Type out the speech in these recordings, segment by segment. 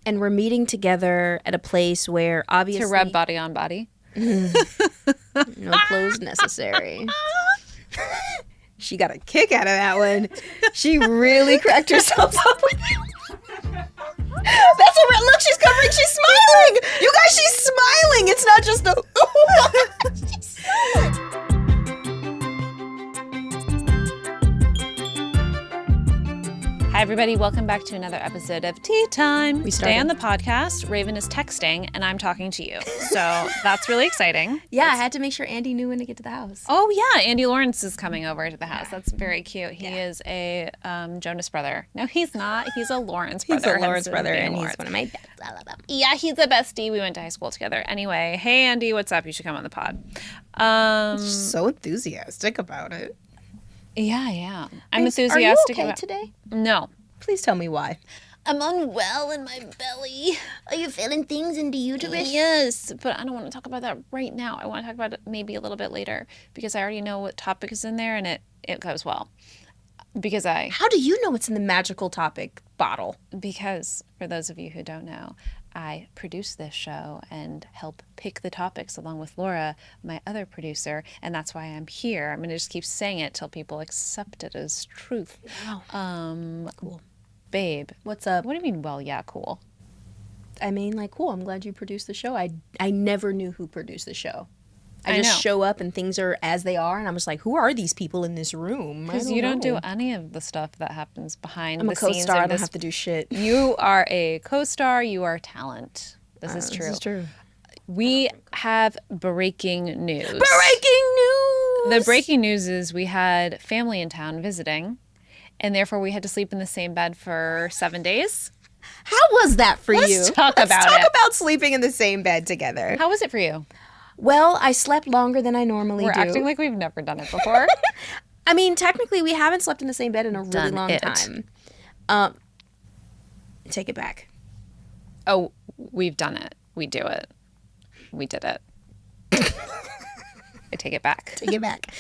and we're meeting together at a place where obviously... To rub body on body. No clothes necessary. She got a kick out of that one. She really cracked herself up with it. That's a look. She's covering. She's smiling. You guys, she's smiling. It's not just a. She's smiling. Hi, everybody. Welcome back to another episode of Tea Time. We Today started. on the podcast, Raven is texting and I'm talking to you. So that's really exciting. Yeah, I had to make sure Andy knew when to get to the house. Oh, yeah. Andy Lawrence is coming over to the house. That's very cute. He is a Jonas brother. No, he's not. He's a Lawrence brother. He's a Lawrence hence brother, being and Lawrence. he's one of my best. I love him. Yeah, he's a bestie. We went to high school together. Anyway, hey, Andy, what's up? You should come on the pod. So enthusiastic about it. Yeah, I am. I'm Are you enthusiastic okay about today? No. Please tell me why. I'm unwell in my belly. Are you feeling things in the uterus? Yes, but I don't want to talk about that right now. I want to talk about it maybe a little bit later because I already know what topic is in there and it goes well. How do you know it's in the magical topic bottle? Because for those of you who don't know, I produce this show and help pick the topics along with Laura, my other producer, and that's why I'm here. I'm going to just keep saying it till people accept it as truth. Wow. Cool. Babe. What's up? What do you mean, well, yeah, cool? I mean, like, cool. I'm glad you produced the show. I never knew who produced the show. I I just know. show up and things are as they are, and I'm just like, who are these people in this room? Because you don't do any of the stuff that happens behind I'm the a scenes co-star. I of don't this. have to do shit. You are a co-star. You are talent. This is true. This is true. We have breaking news. Breaking news! The breaking news is we had family in town visiting, and therefore we had to sleep in the same bed for 7 days. How was that for you? Let's talk Let's about talk it. about sleeping in the same bed together. How was it for you? Well, I slept longer than I normally We're do. acting like we've never done it before. I mean, technically, we haven't slept in the same bed in a really Done long it. time. Take it back. Oh, we've done it. We do it. We did it. I take it back. Take it back.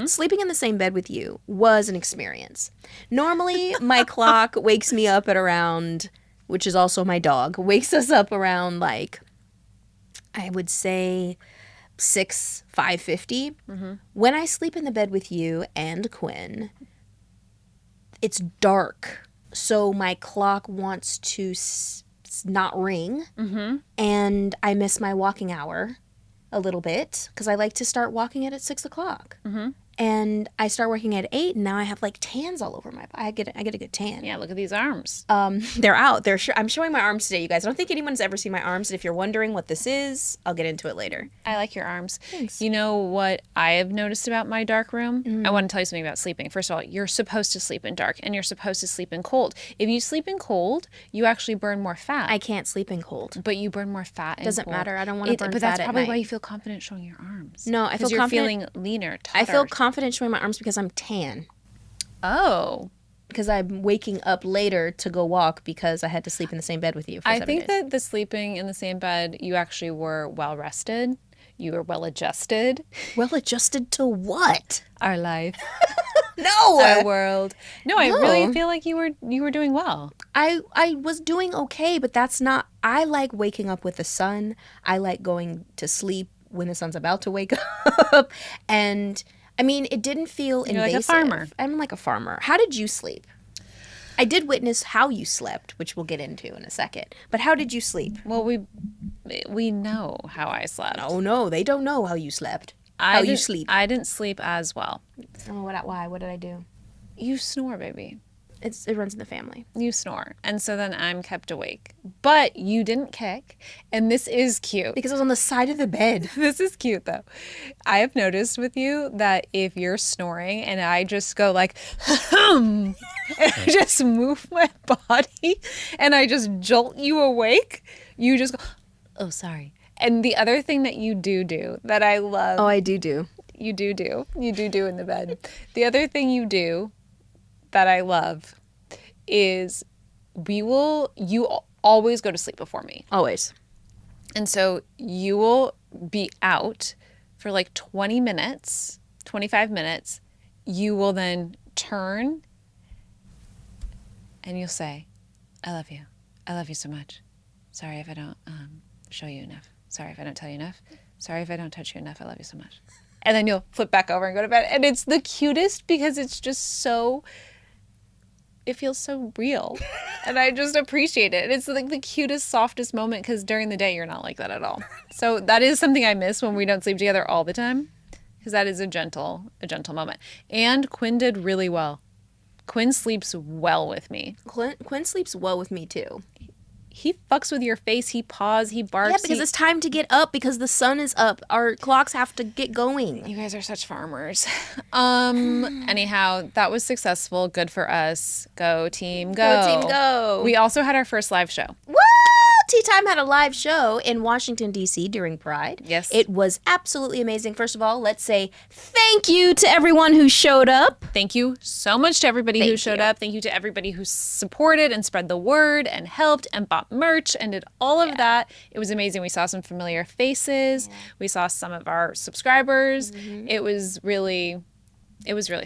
Sleeping in the same bed with you was an experience. Normally, my clock wakes me up at around, which is also my dog, wakes us up around like, I would say 5:50. When I sleep in the bed with you and Quinn, it's dark. So my clock wants to not ring. And I miss my walking hour a little bit because I like to start walking at 6 o'clock. And I start working at 8, and now I have like tans all over my body. I get a good tan. Yeah, look at these arms. They're out. I'm showing my arms today, you guys. I don't think anyone's ever seen my arms. And if you're wondering what this is, I'll get into it later. I like your arms. Thanks. You know what I have noticed about my dark room? I want to tell you something about sleeping. First of all, you're supposed to sleep in dark and you're supposed to sleep in cold. If you sleep in cold, you actually burn more fat. I can't sleep in cold. But you burn more fat in Doesn't cold. matter. I don't wanna burn But fat that's at probably night. why you feel confident showing your arms. No, I feel Because you're confident. feeling leaner, I feel taller. confident showing my arms because I'm tan. Oh. Because I'm waking up later to go walk because I had to sleep in the same bed with you for I 7 think days. that the sleeping in the same bed, you actually were well rested. You were well adjusted. Well adjusted to what? Our life. No! Our world. No, I really No. feel like you were doing well. I was doing okay, but that's not... I like waking up with the sun. I like going to sleep when the sun's about to wake up. And, I mean, it didn't feel You're like a invasive. farmer. I'm like a farmer. How did you sleep? I did witness how you slept, which we'll get into in a second. But how did you sleep? Well, we know how I slept. Oh, no, they don't know how you slept. How you didn't- sleep. I didn't sleep as well. Oh, why? What did I do? You snore, baby. It runs in the family. You snore. And so then I'm kept awake. But you didn't kick. And this is cute. Because I was on the side of the bed. This is cute, though. I have noticed with you that if you're snoring and I just go like, and I just move my body and I just jolt you awake, you just go, oh, sorry. And the other thing that you do that I love. Oh, I do. You do in the bed. The other thing you do that I love is you always go to sleep before me. Always. And so you will be out for like 20 minutes, 25 minutes. You will then turn and you'll say, I love you. I love you so much. Sorry if I don't show you enough. Sorry if I don't tell you enough. Sorry if I don't touch you enough. I love you so much. And then you'll flip back over and go to bed. And it's the cutest because it's just so, it feels so real. And I just appreciate it. And it's like the cutest, softest moment because during the day, you're not like that at all. So that is something I miss when we don't sleep together all the time because that is a gentle moment. And Quinn did really well. Quinn sleeps well with me. Quinn sleeps well with me too. He fucks with your face. He paws. He barks. Yeah, because it's time to get up because the sun is up. Our clocks have to get going. You guys are such farmers. Anyhow, that was successful. Good for us. Go team, go. Go team, go. We also had our first live show. Woo! Tea Time had a live show in Washington, D.C. during Pride. Yes. It was absolutely amazing. First of all, let's say thank you to everyone who showed up. Thank you so much to everybody who showed up. Thank you to everybody who supported and spread the word and helped and bought merch and did all of that. It was amazing. We saw some familiar faces. We saw some of our subscribers. It was really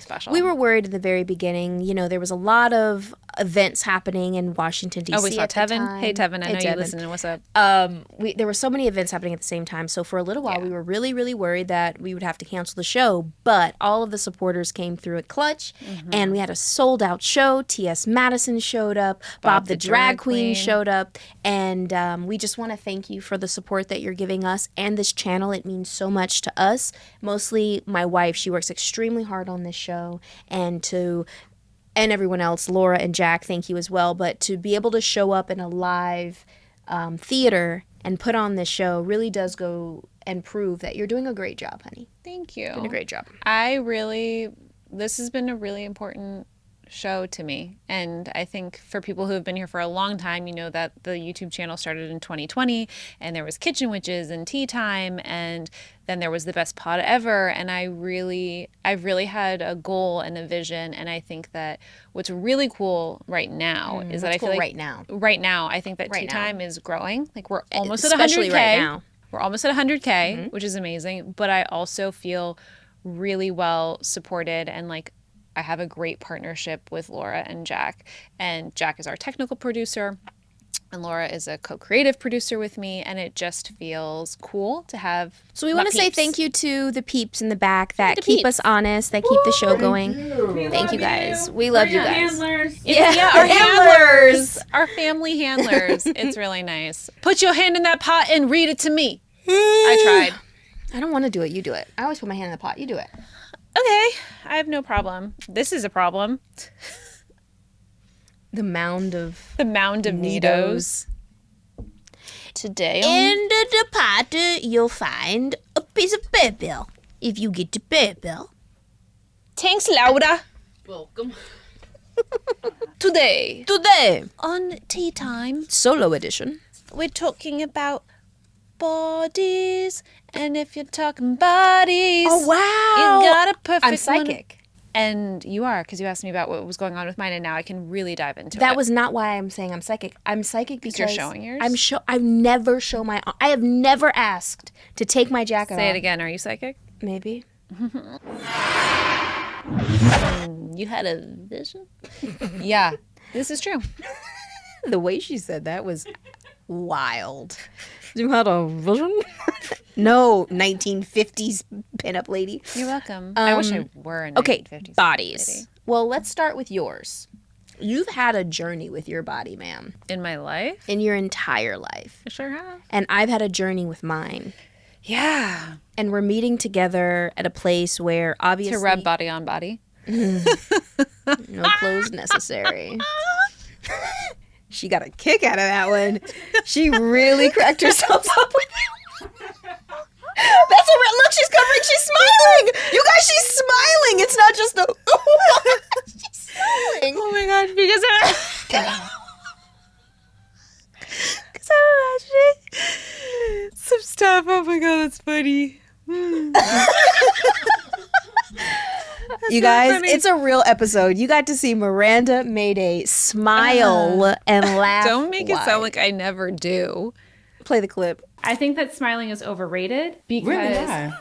special. We were worried in the very beginning. You know, there was a lot of events happening in Washington, D.C. Oh, we saw at the Tevin. time. Hey, Tevin, I know Tevin. you listen. What's up? There were so many events happening at the same time. So for a little while, we were really, really worried that we would have to cancel the show. But all of the supporters came through at clutch, and we had a sold-out show. T.S. Madison showed up. Bob the Drag Queen showed up. And we just want to thank you for the support that you're giving us and this channel. It means so much to us. Mostly my wife. She works extremely hard on this show. And everyone else, Laura and Jack, thank you as well. But to be able to show up in a live theater and put on this show really does go and prove that you're doing a great job, honey. Thank you. Doing a great job. This has been a really important show to me. And I think for people who have been here for a long time, you know that the YouTube channel started in 2020 and there was Kitchen Witches and Tea Time and then there was the best pod ever. And I've really had a goal and a vision. And I think that what's really cool right now is that I feel like right now, I think that Tea Time is growing. Like we're almost at 100K. Especially right now. We're almost at 100K, which is amazing. But I also feel really well supported and like I have a great partnership with Laura and Jack. And Jack is our technical producer. And Laura is a co-creative producer with me. And it just feels cool to have. So we want to say thank you to the peeps in the back that keep us honest, that keep the show going. Thank you guys. We love you guys. Handlers. Yeah, our handlers. Our family handlers. It's really nice. Put your hand in that pot and read it to me. I tried. I don't want to do it. You do it. I always put my hand in the pot. You do it. Okay, I have no problem. This is a problem. The mound of Nidos. Today in the pot, you'll find a piece of paper. If you get the paper. Thanks, Laura. Welcome. Today on Tea Time, solo edition, we're talking about bodies. And if you're talking bodies, oh wow, you got a perfect I'm psychic. And you are, because you asked me about what was going on with mine, and now I can really dive into it. That was not why I'm saying I'm psychic. I'm psychic because you're showing yours. I never show my. I have never asked to take my jacket off. Say it again. Are you psychic? Maybe. You had a vision. Yeah, this is true. The way she said that was wild. You had a vision? No, 1950s pinup lady. You're welcome. I wish I were a 1950s bodies. lady. Well, let's start with yours. You've had a journey with your body, ma'am. In my life? In your entire life. I sure have. And I've had a journey with mine. Yeah. And we're meeting together at a place where obviously... To rub body on body. No clothes necessary. She got a kick out of that one. She really cracked herself up with that one. That's a look. She's covering. She's smiling. You guys, she's smiling. It's not just a. She's smiling. Oh my god! Because I'm imagining some stuff. Oh my god, that's funny. You guys, it's a real episode. You got to see Miranda made a smile and laugh. Don't make it sound like I never do. Play the clip. I think that smiling is overrated because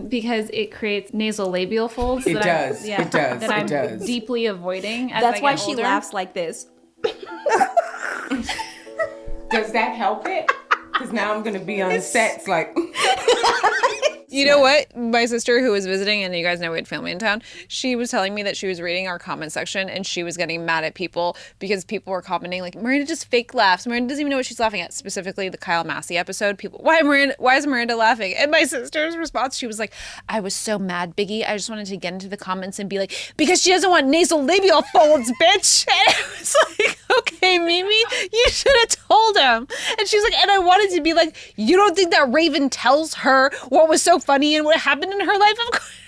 because it creates nasal labial folds. It does. That I'm deeply avoiding. As That's I why get she older. laughs like this. Does that help it? Because now I'm going to be on sets like... You know what? My sister who was visiting, and you guys know we had family in town, she was telling me that she was reading our comment section and she was getting mad at people because people were commenting like, Miranda just fake laughs. Miranda doesn't even know what she's laughing at. Specifically the Kyle Massey episode. People, why is Miranda laughing? And my sister's response, she was like, I was so mad, Biggie. I just wanted to get into the comments and be like, because she doesn't want nasal labial folds, bitch. And I was like, okay, Mimi, you should have told him. And she's like, and I wanted to be like, you don't think that Raven tells her what was so funny and what happened in her life? Of course.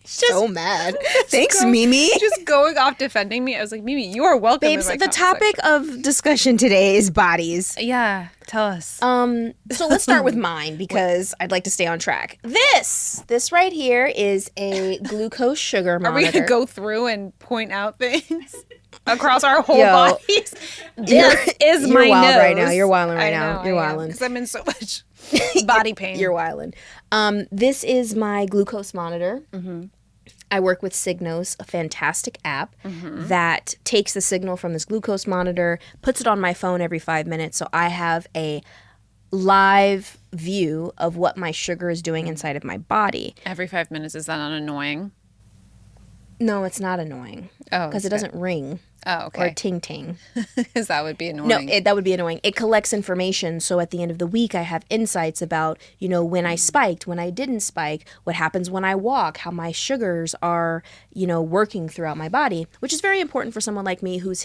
So mad. Thanks, Mimi. Just going off defending me. I was like, Mimi, you are welcome. Babes, the topic of discussion today is bodies. Yeah, tell us. So let's start with mine because I'd like to stay on track. This right here is a glucose sugar monitor. Are we going to go through and point out things across our whole bodies? This is my wild nose. Right now. You're wilding right now. You're wilding. Because I'm in so much body pain. You're wilding. This is my glucose monitor. Mm-hmm. I work with Signos, a fantastic app that takes the signal from this glucose monitor, puts it on my phone every 5 minutes, so I have a live view of what my sugar is doing inside of my body. Every 5 minutes, is that not annoying? No, it's not annoying. Oh, because it doesn't ring. Oh, okay. Or ting-ting. Because that would be annoying. No, that would be annoying. It collects information, so at the end of the week, I have insights about, when I spiked, when I didn't spike, what happens when I walk, how my sugars are, working throughout my body, which is very important for someone like me whose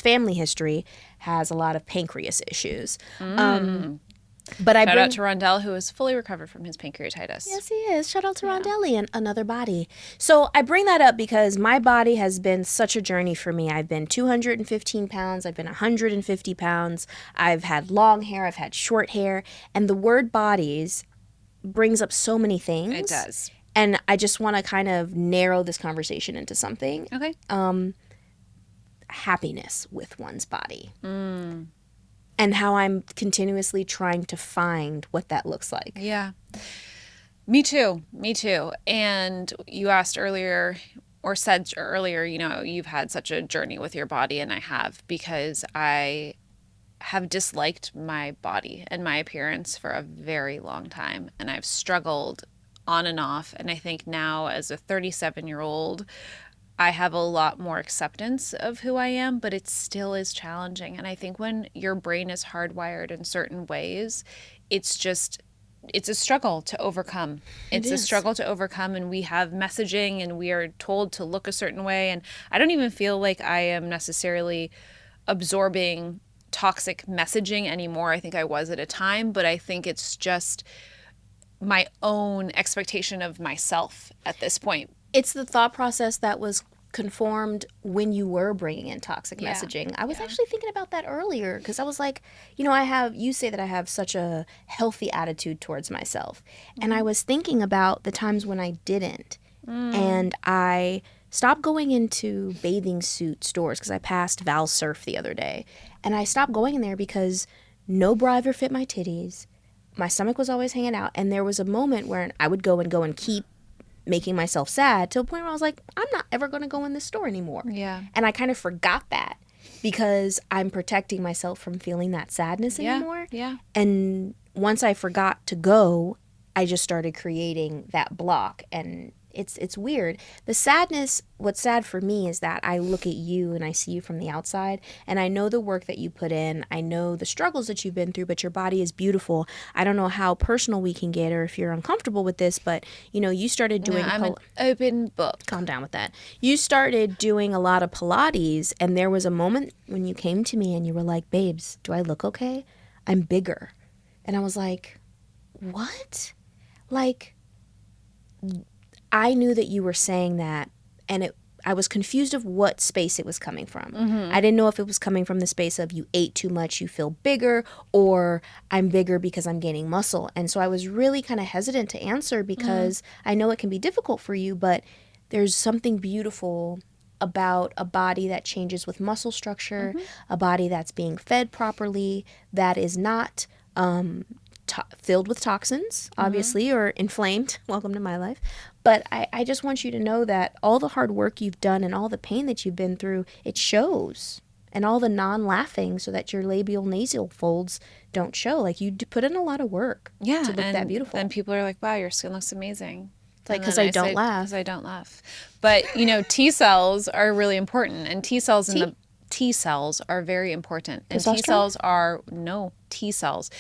family history has a lot of pancreas issues. But Shout out to Rondell, who is fully recovered from his pancreatitis. Yes, he is. Shout out to Rondelli and another body. So I bring that up because my body has been such a journey for me. I've been 215 pounds. I've been 150 pounds. I've had long hair. I've had short hair. And the word bodies brings up so many things. It does. And I just want to kind of narrow this conversation into something. Okay. Happiness with one's body. And how I'm continuously trying to find what that looks like. Yeah. Me too. And you asked earlier, or said earlier, you've had such a journey with your body, and I have, because I have disliked my body and my appearance for a very long time. And I've struggled on and off. And I think now, as a 37-year-old, I have a lot more acceptance of who I am, but it still is challenging. And I think when your brain is hardwired in certain ways, it's a struggle to overcome. It's a struggle to overcome, and we have messaging and we are told to look a certain way. And I don't even feel like I am necessarily absorbing toxic messaging anymore. I think I was at a time, but I think it's just my own expectation of myself at this point. It's the thought process that was conformed when you were bringing in toxic messaging. I was actually thinking about that earlier because I was like, you say that I have such a healthy attitude towards myself. And I was thinking about the times when I didn't. And I stopped going into bathing suit stores because I passed Val Surf the other day. And I stopped going in there because no bra ever fit my titties. My stomach was always hanging out. And there was a moment where I would go and keep making myself sad to a point where I was like, I'm not ever going to go in this store anymore. Yeah. And I kind of forgot that because I'm protecting myself from feeling that sadness anymore. Yeah. And once I forgot to go, I just started creating that block. And it's weird. The sadness, what's sad for me is that I look at you and I see you from the outside and I know the work that you put in. I know the struggles that you've been through, but your body is beautiful. I don't know how personal we can get or if you're uncomfortable with this, but you started doing I'm an open book. Calm down with that. You started doing a lot of Pilates, and there was a moment when you came to me and you were like, babes, do I look okay? I'm bigger. And I was like, what? Like, I knew that you were saying that, and I was confused of what space it was coming from. I didn't know if it was coming from the space of you ate too much, you feel bigger, or I'm bigger because I'm gaining muscle. And so I was really kind of hesitant to answer because I know it can be difficult for you, but there's something beautiful about a body that changes with muscle structure, a body that's being fed properly, that is not filled with toxins, obviously, or inflamed. Welcome to my life. But I just want you to know that all the hard work you've done and all the pain that you've been through, it shows. and all the non-laughing so that your labial nasal folds don't show. Like, you put in a lot of work Yeah, to look and that beautiful. then people are like, wow, your skin looks amazing. Like, because I don't laugh. Because I don't laugh. But, T cells are really important. And T cells T cells are very important. And T cells are, T cells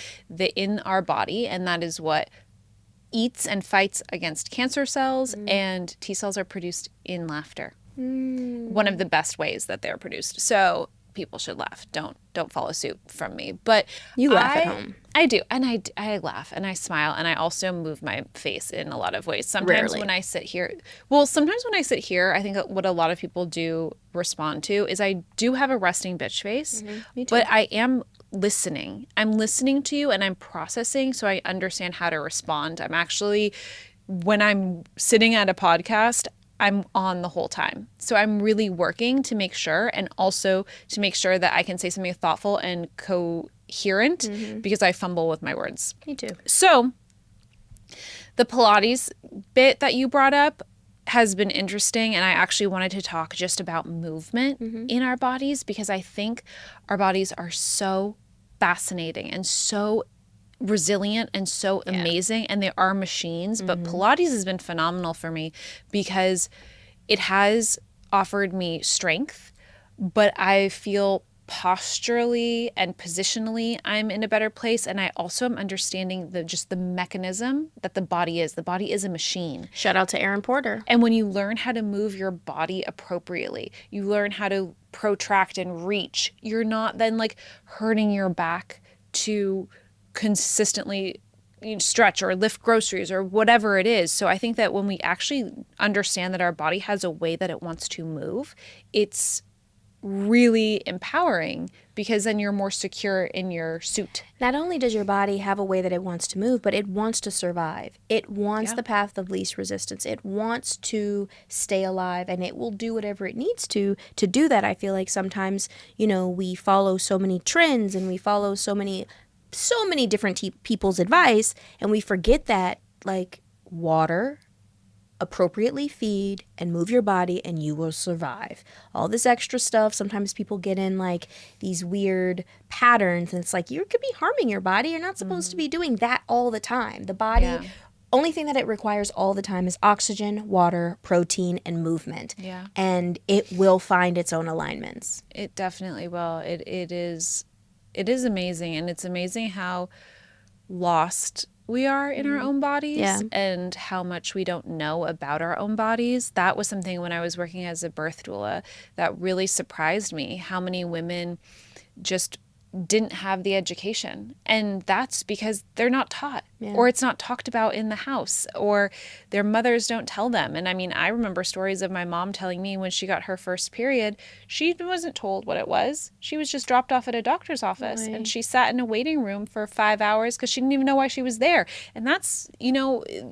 in our body. And that is what eats and fights against cancer cells. And T cells are produced in laughter. One of the best ways that they're produced. So people should laugh. Don't follow suit from me. But You laugh at home. I do. And I laugh and I smile and I also move my face in a lot of ways. Sometimes when I sit here, I think what a lot of people do respond to is I do have a resting bitch face, Me too. but I am listening. I'm listening to you and I'm processing so I understand how to respond. I'm actually, when I'm sitting at a podcast, I'm on the whole time. So I'm really working to make sure, and also to make sure that I can say something thoughtful and coherent because I fumble with my words. Me too. So the Pilates bit that you brought up has been interesting, and I actually wanted to talk just about movement in our bodies because I think our bodies are so fascinating and so resilient and so amazing, and they are machines. But Pilates has been phenomenal for me because it has offered me strength, but I feel posturally and positionally I'm in a better place, and I also am understanding the mechanism that the body is. The body is a machine. Shout out to Aaron Porter. And when you learn how to move your body appropriately, you learn how to protract and reach. You're not then like hurting your back to consistently stretch or lift groceries or whatever it is. So I think that when we actually understand that our body has a way that it wants to move, it's really empowering because then you're more secure in your suit. Not only does your body have a way that it wants to move, but it wants to survive. It wants the path of least resistance. It wants to stay alive, and it will do whatever it needs to do that. I feel like sometimes, we follow so many trends and we follow so many different people's advice, and we forget that, like, water, appropriately feed, and move your body, and you will survive. All this extra stuff, sometimes people get in, like, these weird patterns, and it's like, you could be harming your body. You're not supposed to be doing that all the time. The body, only thing that it requires all the time is oxygen, water, protein, and movement. Yeah. And it will find its own alignments. It definitely will. It is amazing, and it's amazing how lost we are in our own bodies and how much we don't know about our own bodies. That was something when I was working as a birth doula that really surprised me, how many women just didn't have the education. And that's because they're not taught or it's not talked about in the house or their mothers don't tell them. And I mean, I remember stories of my mom telling me when she got her first period, she wasn't told what it was. She was just dropped off at a doctor's office and she sat in a waiting room for 5 hours because she didn't even know why she was there. And that's,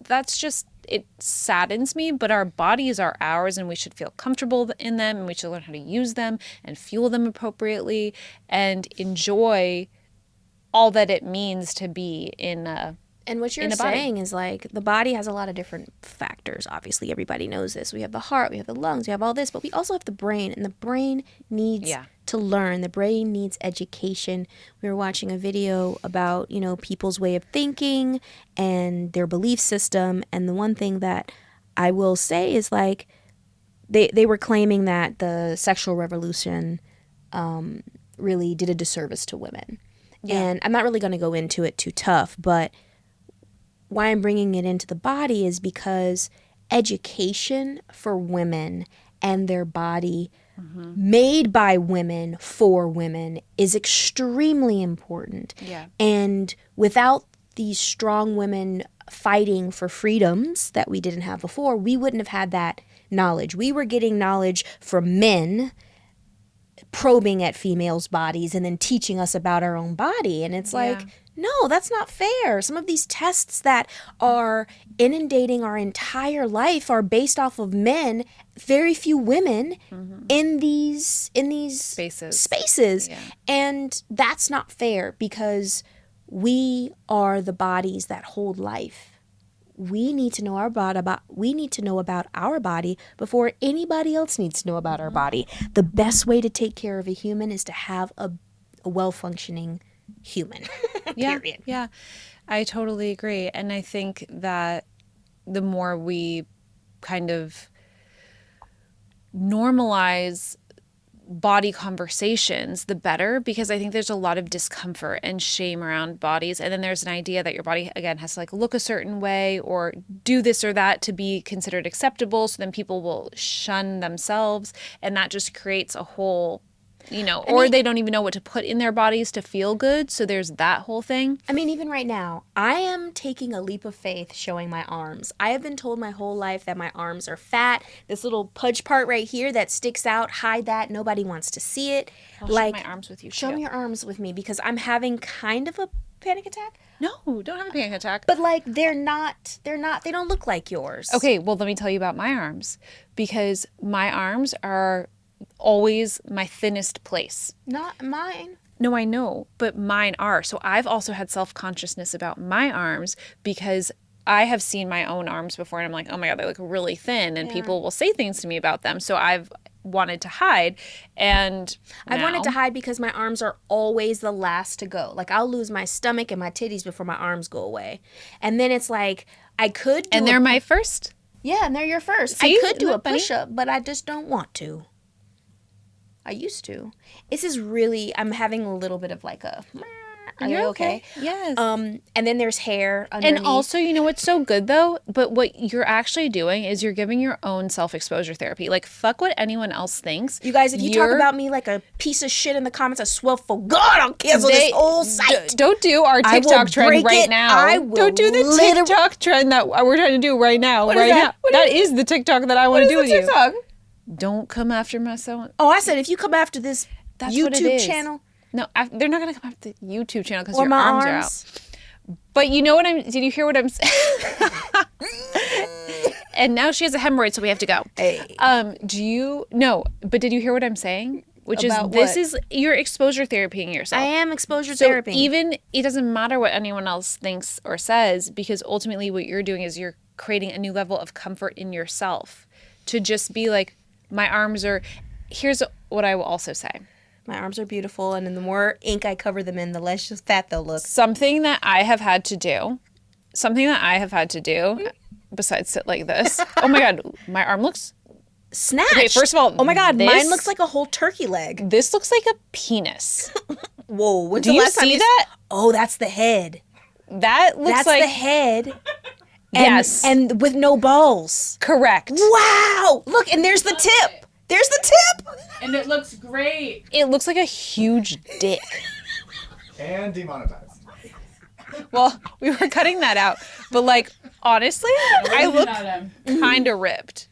that's just, it saddens me, but our bodies are ours and we should feel comfortable in them and we should learn how to use them and fuel them appropriately and enjoy all that it means to be in a And what you're saying is, like, the body has a lot of different factors. Obviously, everybody knows this. We have the heart, we have the lungs, we have all this, but we also have the brain, and the brain needs to learn. The brain needs education. We were watching a video about, people's way of thinking and their belief system, and the one thing that I will say is, like, they were claiming that the sexual revolution really did a disservice to women. Yeah. And I'm not really going to go into it too tough, but why I'm bringing it into the body is because education for women and their body made by women for women is extremely important. Yeah. And without these strong women fighting for freedoms that we didn't have before, we wouldn't have had that knowledge. We were getting knowledge from men probing at females' bodies and then teaching us about our own body. And it's like, no, that's not fair. Some of these tests that are inundating our entire life are based off of men, very few women in these spaces. Yeah. And that's not fair because we are the bodies that hold life. we need to know about our body before anybody else needs to know about our body. The best way to take care of a human is to have a well-functioning human. Period. Yeah, I totally agree. And I think that the more we kind of normalize body conversations, the better, because I think there's a lot of discomfort and shame around bodies. And then there's an idea that your body, again, has to like look a certain way or do this or that to be considered acceptable. So then people will shun themselves. And that just creates a whole, they don't even know what to put in their bodies to feel good. So there's that whole thing. I mean, even right now, I am taking a leap of faith showing my arms. I have been told my whole life that my arms are fat. This little pudge part right here that sticks out, hide that. Nobody wants to see it. I'll show my arms with you, Show me your arms with me because I'm having kind of a panic attack. No, don't have a panic attack. But like, they don't look like yours. Okay, well, let me tell you about my arms, because my arms are always my thinnest place. Not mine. No, I know, but mine are. So I've also had self-consciousness about my arms because I have seen my own arms before and I'm like, oh my God, they look really thin, and people will say things to me about them. So I've wanted to hide, and I've wanted to hide because my arms are always the last to go. Like, I'll lose my stomach and my titties before my arms go away. And then it's like, I could do they're my first. Yeah, and they're your first. See? I could do a Isn't that funny? push-up, but I just don't want to. I used to. This is really, I'm having a little bit of like a, are you okay? Yes. And then there's hair underneath. And also, you know what's so good though? But what you're actually doing is you're giving your own self-exposure therapy. Like, fuck what anyone else thinks. You guys, if you talk about me like a piece of shit in the comments, I swear for God, I'll cancel this whole site. Don't do our I will TikTok trend break right it. now. I will Don't do the TikTok trend that we're trying to do right now. What is that? That is the TikTok that I want to do with you. TikTok? Don't come after my son. Oh, I said if you come after this That's what it YouTube is. channel. No, they're not going to come after the YouTube channel because Or your my arms are out. But you know what did you hear what I'm saying? And now she has a hemorrhoid, so we have to go. Hey. But did you hear what I'm saying? Which About is, this what? is, you're exposure therapying yourself. I am exposure So therapy. even, it doesn't matter what anyone else thinks or says, because ultimately what you're doing is you're creating a new level of comfort in yourself to just be like, my arms are, here's what I will also say. My arms are beautiful, and then the more ink I cover them in, the less just fat they'll look. Something that I have had to do, besides sit like this. Oh my God, my arm looks, Snatched. okay, first of all, oh my God, this- mine looks like a whole turkey leg. this looks like a penis. Whoa, when's Do the you last time see that? Oh, that's the head. That looks That's like, the head. yes, And with no balls. correct. Wow! Look, and there's the tip. There's the tip. And it looks great. It looks like a huge dick. And demonetized. Well, we were cutting that out, but like, honestly, I look kind of ripped.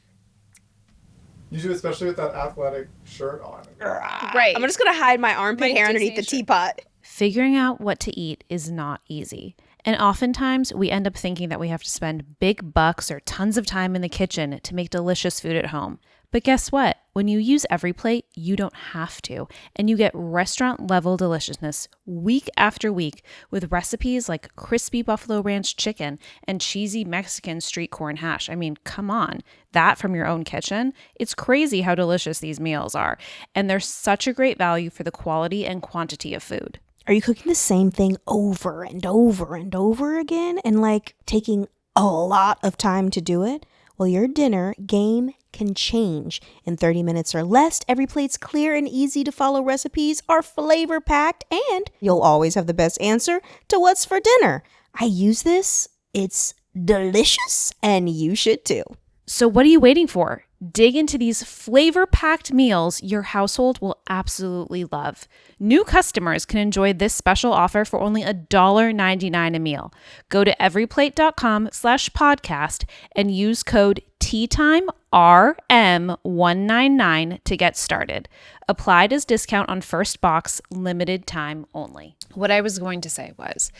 You do, especially with that athletic shirt on. Right. I'm just gonna hide my armpit My hair underneath the Disney teapot. Figuring out what to eat is not easy. And oftentimes we end up thinking that we have to spend big bucks or tons of time in the kitchen to make delicious food at home. But guess what? When you use EveryPlate, you don't have to. And you get restaurant level deliciousness week after week with recipes like crispy buffalo ranch chicken and cheesy Mexican street corn hash. I mean, come on. That from your own kitchen? It's crazy how delicious these meals are. And they're such a great value for the quality and quantity of food. Are you cooking the same thing over and over and over again and like taking a lot of time to do it? Well, your dinner game can change. In 30 minutes or less, EveryPlate's clear and easy to follow recipes are flavor packed, and you'll always have the best answer to what's for dinner. I use this. It's delicious, and you should too. So what are you waiting for? Dig into these flavor-packed meals your household will absolutely love. New customers can enjoy this special offer for only $1.99 a meal. Go to everyplate.com/podcast and use code TEATIMERM199 to get started. Applied as discount on first box, limited time only. What I was going to say was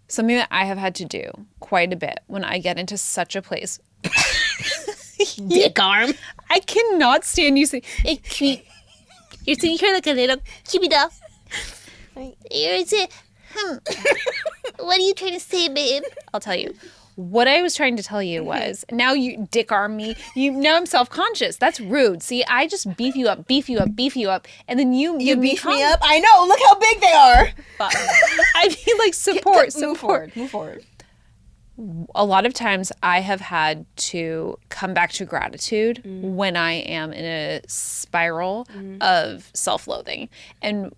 something that I have had to do quite a bit when I get into such a place. Dick arm. I cannot stand you saying, You're sitting here like a little cute dog. what are you trying to say, babe? I'll tell you. What I was trying to tell you was, now you dick arm me. Now I'm self-conscious. That's rude. See, I just beef you up, and then you beef me up. I know. Look how big they are. I mean, like, support. Move forward. A lot of times I have had to come back to gratitude when I am in a spiral of self-loathing, and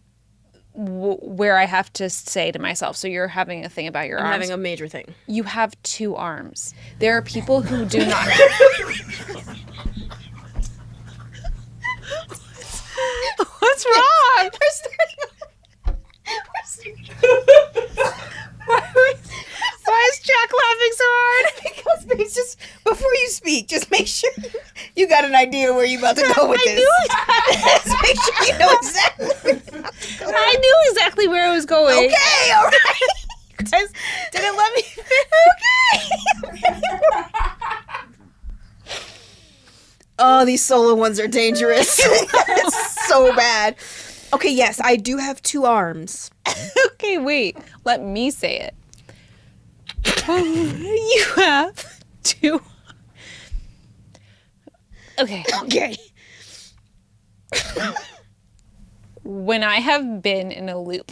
where I have to say to myself, so you're having a thing about your arms. I'm having a major thing. You have 2 arms. There are people who do not. What's wrong? Why is Jack laughing so hard? Because babe, just before you speak, just make sure you got an idea where you're about to go with this. Just make sure you know exactly. I knew exactly where I was going. Okay, all right. Guys, didn't let me Okay. Oh, these solo ones are dangerous. It's so bad. Okay, yes, I do have 2 arms. Okay, wait. Let me say it. You have 2. Okay. Okay. When I have been in a loop,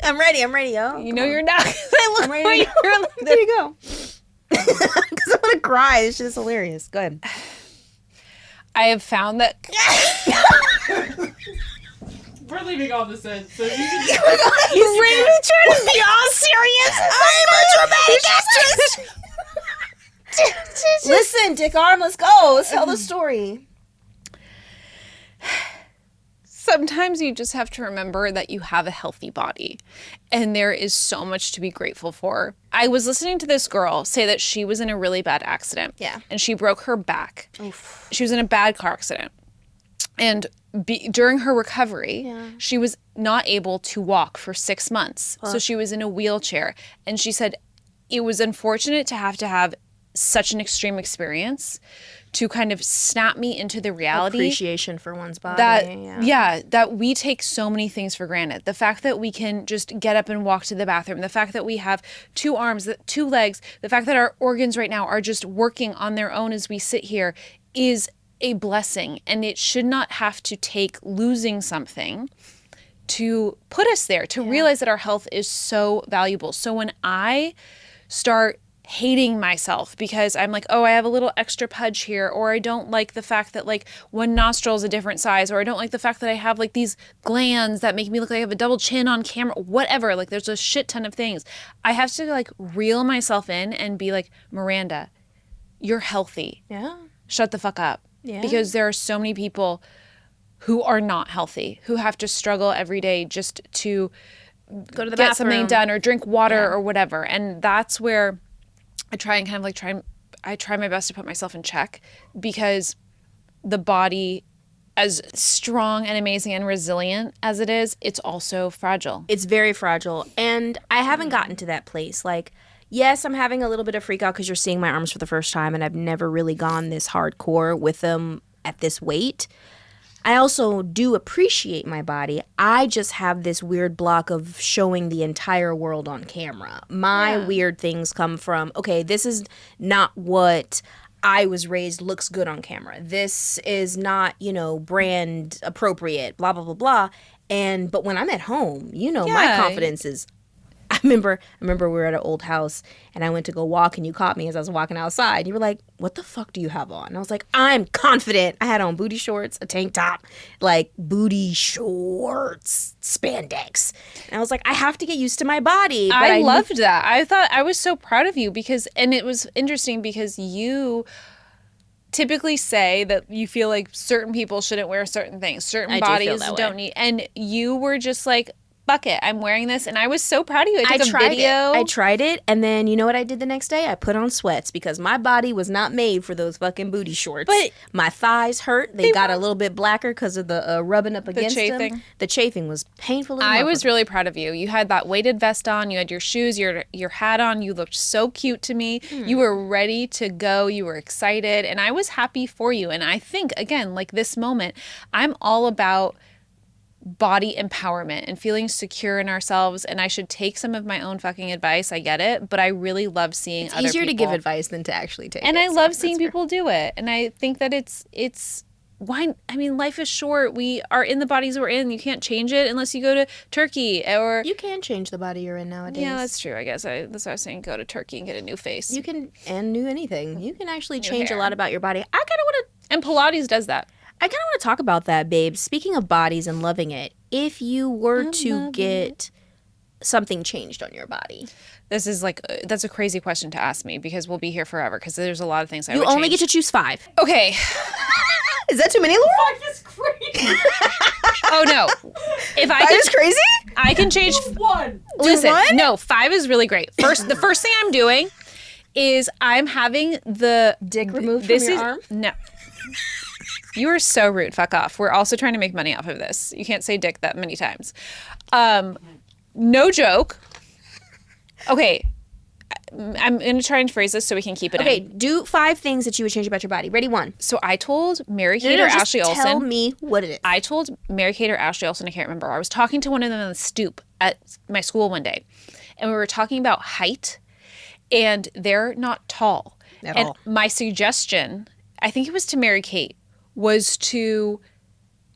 I'm ready. Oh, you know you're not. I look ready like to go. you're. There you go. Because I'm gonna cry. This shit is hilarious. Go ahead. I have found that. We're leaving all this in, so you can. He's really trying to be all serious. I'm a dramatic actress. Listen, Dick Arm, let's go. Let's tell the story. Sometimes you just have to remember that you have a healthy body, and there is so much to be grateful for. I was listening to this girl say that she was in a really bad accident. Yeah. And she broke her back. Oof. She was in a bad car accident. And during her recovery, she was not able to walk for 6 months. So she was in a wheelchair. And she said it was unfortunate to have such an extreme experience to kind of snap me into the reality Appreciation for one's body. that we take so many things for granted. The fact that we can just get up and walk to the bathroom, the fact that we have 2 arms, 2 legs, the fact that our organs right now are just working on their own as we sit here is a blessing. And it should not have to take losing something to put us there, to realize that our health is so valuable. So when I start hating myself because I'm like, oh, I have a little extra pudge here, or I don't like the fact that like one nostril is a different size, or I don't like the fact that I have like these glands that make me look like I have a double chin on camera, whatever. Like there's a shit ton of things. I have to like reel myself in and be like, Miranda, you're healthy. Yeah. Shut the fuck up. Yeah. Because there are so many people who are not healthy, who have to struggle every day just to Go to the get bathroom. something done or drink water or whatever. And that's where I try and kind of like I try my best to put myself in check, because the body, as strong and amazing and resilient as it is, it's also fragile. It's very fragile. And I haven't gotten to that place. Like, yes, I'm having a little bit of freak out because you're seeing my arms for the first time, and I've never really gone this hardcore with them at this weight. I also do appreciate my body. I just have this weird block of showing the entire world on camera. My weird things come from, okay, this is not what I was raised looks good on camera. This is not, brand appropriate, blah, blah, blah, blah. But when I'm at home, my confidence is, I remember we were at an old house and I went to go walk and you caught me as I was walking outside. You were like, what the fuck do you have on? And I was like, I'm confident. I had on booty shorts, a tank top, like booty shorts, spandex. And I was like, I have to get used to my body. But I loved that. I thought I was so proud of you and it was interesting because you typically say that you feel like certain people shouldn't wear certain things. Certain bodies don't need. And you were just like, fuck it, I'm wearing this, and I was so proud of you. I took a video. I tried it, and then you know what I did the next day? I put on sweats because my body was not made for those fucking booty shorts. But my thighs hurt. They got a little bit blacker because of the rubbing up against them. The chafing was painful. I was really proud of you. You had that weighted vest on. You had your shoes, your hat on. You looked so cute to me. You were ready to go. You were excited, and I was happy for you. And I think, again, like this moment, I'm all about body empowerment and feeling secure in ourselves, and I should take some of my own fucking advice. I get it, but I really love seeing It's other easier to people. give advice than to actually take And it. I so love seeing that's fair. people do it. And I think that it's why, I mean, life is short. We are in the bodies we're in. You can't change it unless you go to Turkey or You can change the body you're in nowadays. yeah, that's true. I guess that's what I was saying. Go to Turkey and get a new face. You can, and do anything. You can actually change hair. a lot about your body. I kind of want to And Pilates does that. talk about that, babe. Speaking of bodies and loving it, if you were to get something changed on your body, This is like that's a crazy question to ask me because we'll be here forever because there's a lot of things I you would only change. get to choose 5. Okay. Is that too many, Laura? That's crazy. Oh no. If I That can, is crazy. I can change. One. Listen, one? no, 5 is really great. The first thing I'm doing is I'm having the Dick removed this from your is arm? no. You are so rude. Fuck off. We're also trying to make money off of this. You can't say dick that many times. No joke. Okay. I'm going to try and phrase this so we can keep it Okay, in. do 5 things that you would change about your body. Ready? 1. So I told Mary Kate No, or just Ashley tell Olsen. me what it is. I told Mary Kate or Ashley Olsen, I can't remember. I was talking to one of them on the stoop at my school one day, and we were talking about height, and they're not tall. At and all. my suggestion, I think it was to Mary Kate, was to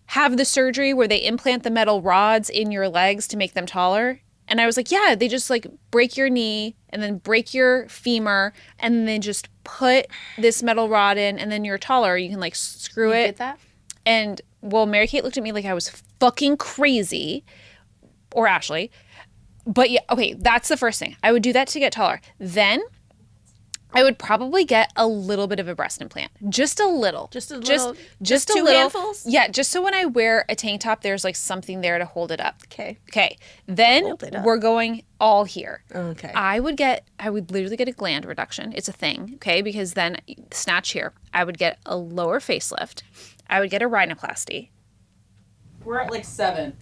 have the surgery where they implant the metal rods in your legs to make them taller. And I was like, yeah, they just like break your knee and then break your femur and then just put this metal rod in and then you're taller. You can like screw it. Get that? And well, Mary Kate looked at me like I was fucking crazy, or Ashley. But yeah, okay, that's the first thing. I would do that to get taller. Then I would probably get a little bit of a breast implant. Just a little. Just a little- Just a two little. handfuls? Yeah, just so when I wear a tank top, there's like something there to hold it up. Okay. Okay. Then Hold it up. we're going all here. Okay. I would literally get a gland reduction. It's a thing, okay? Because then snatch here. I would get a lower facelift. I would get a rhinoplasty. We're at like 7.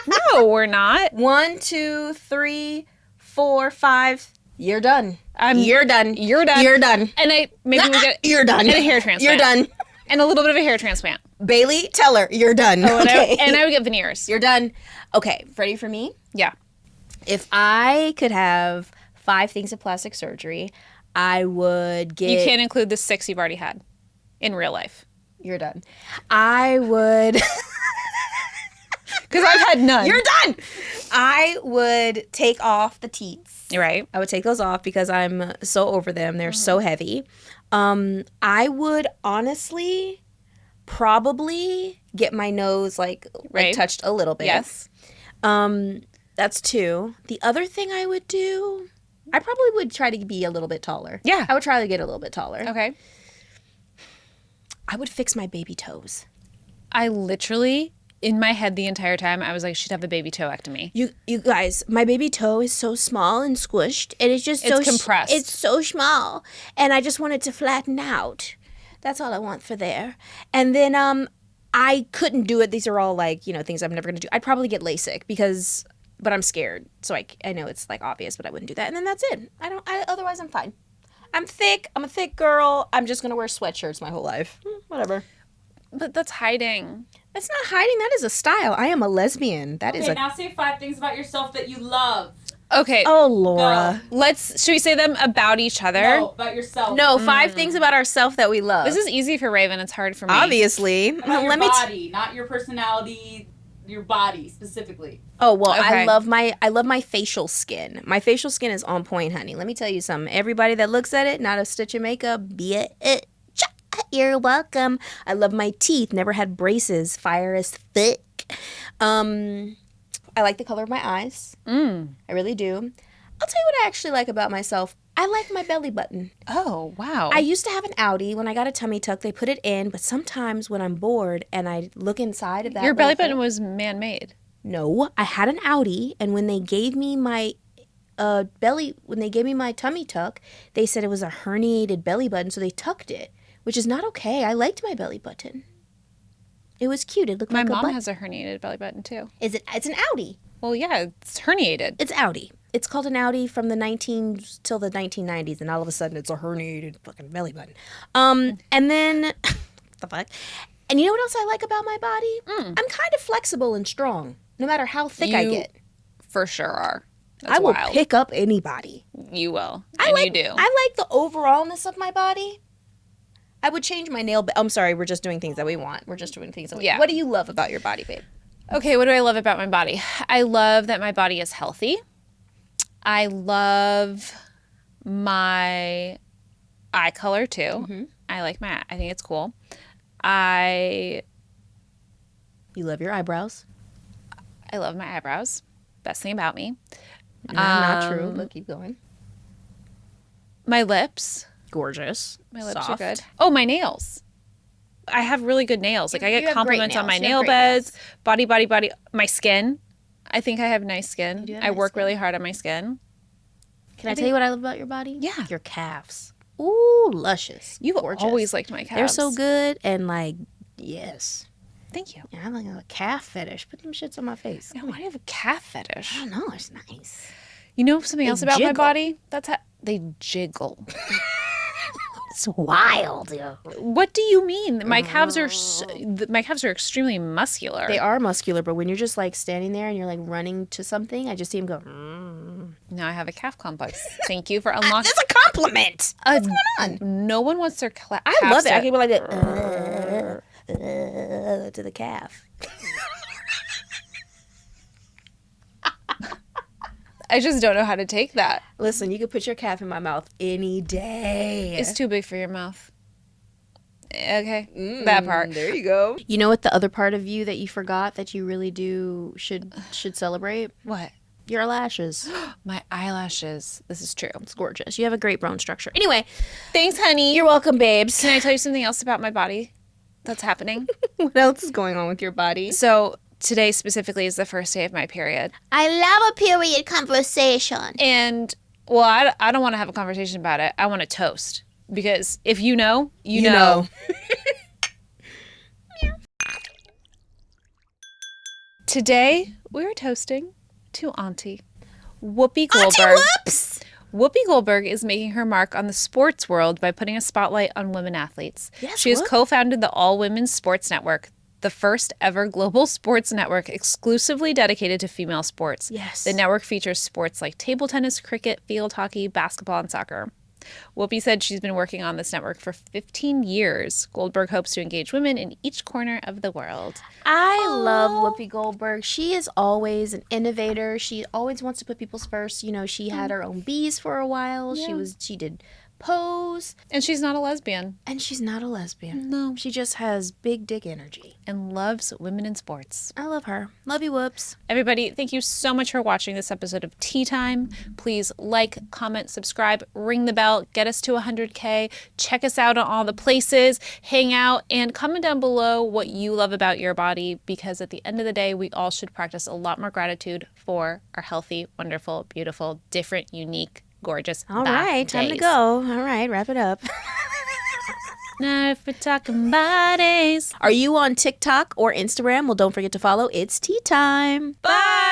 No, we're not. 1, 2, 3, 4, 5. You're done. You're done. You're done. You're done. And I maybe we get You're done. and a hair transplant. You're done. And a little bit of a hair transplant. Bailey, tell her you're done. And okay. I would get veneers. You're done. Okay, ready for me? Yeah. If I could have 5 things of plastic surgery, I would get. You can't include the 6 you've already had in real life. You're done. I would. Because I've had none. You're done. I would take off the teats. You're right. I would take those off because I'm so over them. They're so heavy. I would honestly probably get my nose like Right. touched a little bit. Yes. That's 2. The other thing I would do, I probably would try to be a little bit taller. Yeah. I would try to get a little bit taller. Okay. I would fix my baby toes. I literally, in my head the entire time, I was like, she'd have a baby toeectomy. You guys, my baby toe is so small and squished, and it's just It's so compressed. It's so small, and I just want it to flatten out. That's all I want for there. And then I couldn't do it. These are all like things I'm never gonna do. I'd probably get LASIK but I'm scared. So I know it's like obvious, but I wouldn't do that. And then that's it. Otherwise I'm fine. I'm thick. I'm a thick girl. I'm just gonna wear sweatshirts my whole life. Whatever. But that's hiding. That's not hiding. That is a style. I am a lesbian. That is Okay, a. now say 5 things about yourself that you love. Okay. Oh, Laura. Should we say them about each other? No, about yourself. No, 5 things about ourselves that we love. This is easy for Raven. It's hard for me. obviously. About your Let me. body, not your personality, your body specifically. Oh well, Okay. I love my facial skin. My facial skin is on point, honey. Let me tell you something. Everybody that looks at it, not a stitch of makeup, you're welcome. I love my teeth. Never had braces. Fire as thick. I like the color of my eyes. I really do. I'll tell you what I actually like about myself. I like my belly button. Oh, wow. I used to have an outie. When I got a tummy tuck, they put it in. But sometimes when I'm bored and I look inside of that, Your belly little button thing- was man-made. No, I had an outie, and when they gave me my when they gave me my tummy tuck, they said it was a herniated belly button, so they tucked it, which is not okay. I liked my belly button. It was cute. It looked My like a mom butt. has a herniated belly button, too. It's an outie. Well, yeah, it's herniated. It's outie. It's called an outie from the 19s till the 1990s, and all of a sudden it's a herniated fucking belly button. And then the fuck. And you know what else I like about my body? I'm kind of flexible and strong, no matter how thick I You get. For sure are. That's I will wild. pick up anybody. You will. You do. I like the overallness of my body. I would change my nail. I'm sorry, we're just doing things that we want. We're just doing things that we want. What do you love about your body, babe? Okay, what do I love about my body? I love that my body is healthy. I love my eye color too. Mm-hmm. I think it's cool. You love your eyebrows. I love my eyebrows. Best thing about me. Not true, but keep going. My lips. Gorgeous. My lips Soft. are good. Oh, my nails. I have really good nails. Like I You get have compliments great on my nails. You have nail great beds, body. My skin. I think I have nice skin. do have I nice work skin. really hard on my skin. Can I tell you what I love about your body? Yeah. Your calves. Ooh, luscious. You've Gorgeous. always liked my calves. They're so good and like, yes. Thank you. Yeah, I'm like a calf fetish. Put them shits on my face. Why do you have a calf fetish? I don't know. It's nice. You know something else about my jiggle. body? That's how they jiggle. It's wild. Yeah. What do you mean? My calves are extremely muscular. They are muscular, but when you're just like standing there and you're like running to something, I just see them go. Now I have a calf complex. Thank you for unlocking. That's a compliment. What's going on? No one wants their calves. I love it. I can be like that to the calf. I just don't know how to take that. Listen, you could put your calf in my mouth any day. It's too big for your mouth. Okay, that part. There you go. You know what? The other part of you that you forgot that you really should celebrate? What? Your lashes. My eyelashes. This is true. It's gorgeous. You have a great bone structure. Anyway, Thanks, honey. you're welcome, babes. Can I tell you something else about my body that's happening? What else is going on with your body? So today specifically is the first day of my period. I love a period conversation. And, well, I don't want to have a conversation about it. I want to toast. Because if you know, you know. Today, we're toasting to Auntie Whoopi Goldberg. Auntie Whoops! Whoopi Goldberg is making her mark on the sports world by putting a spotlight on women athletes. Yes, she has Whoop. co-founded the All Women's Sports Network, the first ever global sports network exclusively dedicated to female sports. Yes. The network features sports like table tennis, cricket, field hockey, basketball, and soccer. Whoopi said she's been working on this network for 15 years. Goldberg hopes to engage women in each corner of the world. I love Whoopi Goldberg. She is always an innovator. She always wants to put people's first. You know, she had her own bees for a while. Yeah. She did Pose. And she's not a lesbian. And she's not a lesbian. No. She just has big dick energy. And loves women in sports. I love her. Love you, Whoops. Everybody, thank you so much for watching this episode of Tea Time. Please like, comment, subscribe, ring the bell, get us to 100K. Check us out on all the places, hang out, and comment down below what you love about your body, because at the end of the day, we all should practice a lot more gratitude for our healthy, wonderful, beautiful, different, unique, gorgeous All right, time to bodies. go. All right, wrap it up. Now, if we're talking bodies. Are you on TikTok or Instagram? Well, don't forget to follow. It's Tea Time. Bye!